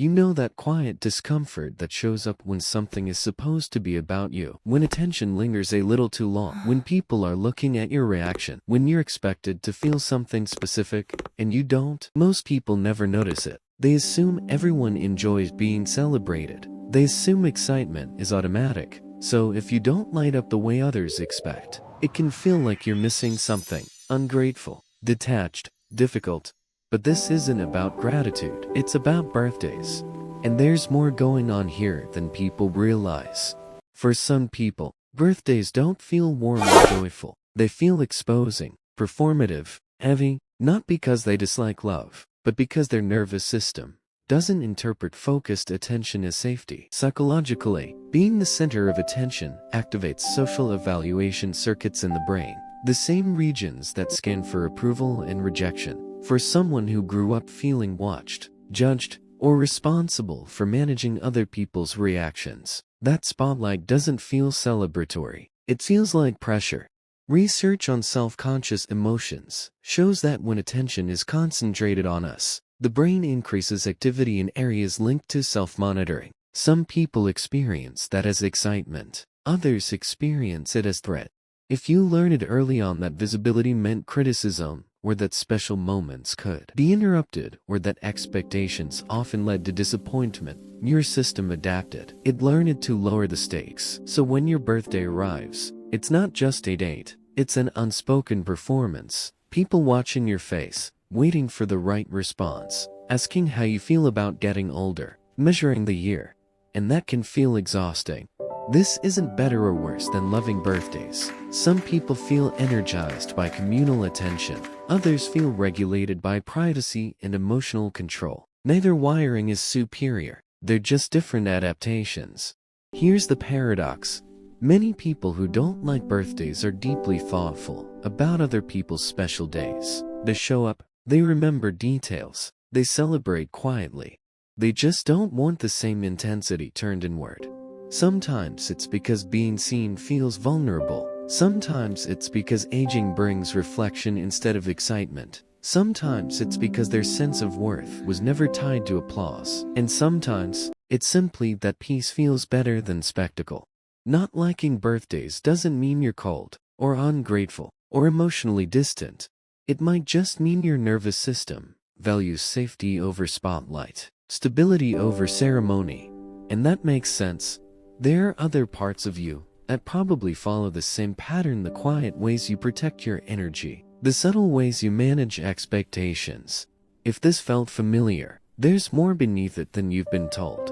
You know that quiet discomfort that shows up when something is supposed to be about you. When attention lingers a little too long. When people are looking at your reaction. When you're expected to feel something specific, and you don't. Most people never notice it. They assume everyone enjoys being celebrated. They assume excitement is automatic. So if you don't light up the way others expect, it can feel like you're missing something. Ungrateful, detached, difficult. But this isn't about gratitude. It's about birthdays. And there's more going on here than people realize. For some people, birthdays don't feel warm or joyful. They feel exposing, performative, heavy, not because they dislike love, but because their nervous system doesn't interpret focused attention as safety. Psychologically, being the center of attention activates social evaluation circuits in the brain, the same regions that scan for approval and rejection. For someone who grew up feeling watched, judged, or responsible for managing other people's reactions, that spotlight doesn't feel celebratory. It feels like pressure. Research on self-conscious emotions shows that when attention is concentrated on us, the brain increases activity in areas linked to self-monitoring. Some people experience that as excitement. Others experience it as threat. If you learned early on that visibility meant criticism, or that special moments could be interrupted, or that expectations often led to disappointment, your system adapted. It learned to lower the stakes. So when your birthday arrives, it's not just a date, it's an unspoken performance. People watching your face, waiting for the right response, asking how you feel about getting older, measuring the year. And that can feel exhausting. This isn't better or worse than loving birthdays. Some people feel energized by communal attention. Others feel regulated by privacy and emotional control. Neither wiring is superior. They're just different adaptations. Here's the paradox. Many people who don't like birthdays are deeply thoughtful about other people's special days. They show up, they remember details, they celebrate quietly. They just don't want the same intensity turned inward. Sometimes it's because being seen feels vulnerable. Sometimes it's because aging brings reflection instead of excitement. Sometimes it's because their sense of worth was never tied to applause. And sometimes it's simply that peace feels better than spectacle. Not liking birthdays doesn't mean you're cold, or ungrateful, or emotionally distant. It might just mean your nervous system values safety over spotlight, stability over ceremony. And that makes sense. There are other parts of you that probably follow the same pattern: the quiet ways you protect your energy, the subtle ways you manage expectations. If this felt familiar, there's more beneath it than you've been told.